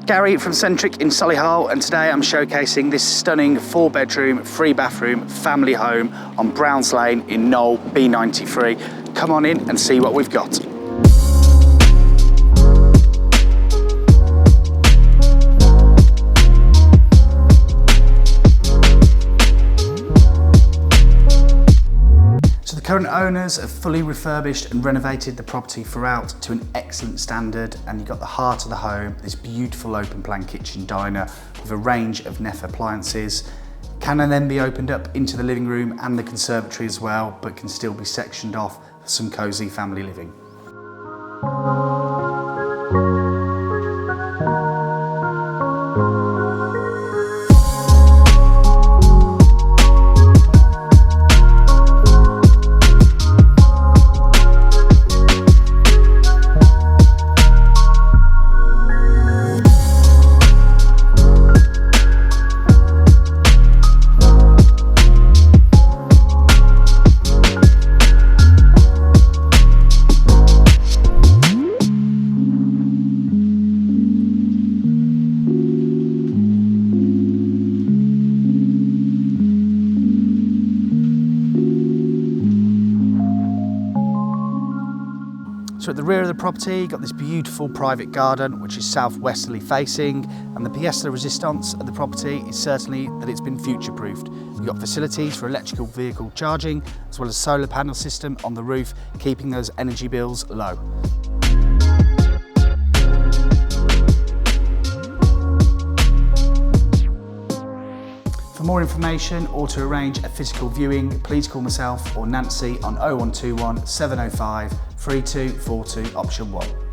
Gary from Centric in Solihull, and today I'm showcasing this stunning 4-bedroom, 3-bathroom family home on Browns Lane in Knowle, B93. Come on in and see what we've got. The current owners have fully refurbished and renovated the property throughout to an excellent standard, and you've got the heart of the home, this beautiful open plan kitchen diner with a range of Neff appliances. Can then be opened up into the living room and the conservatory as well, but can still be sectioned off for some cosy family living. So at the rear of the property, you've got this beautiful private garden, which is southwesterly facing, and the pièce de résistance of the property is certainly that it's been future-proofed. You've got facilities for electrical vehicle charging, as well as solar panel system on the roof, keeping those energy bills low. For more information or to arrange a physical viewing, please call myself or Nancy on 0121 705 3242 option 1.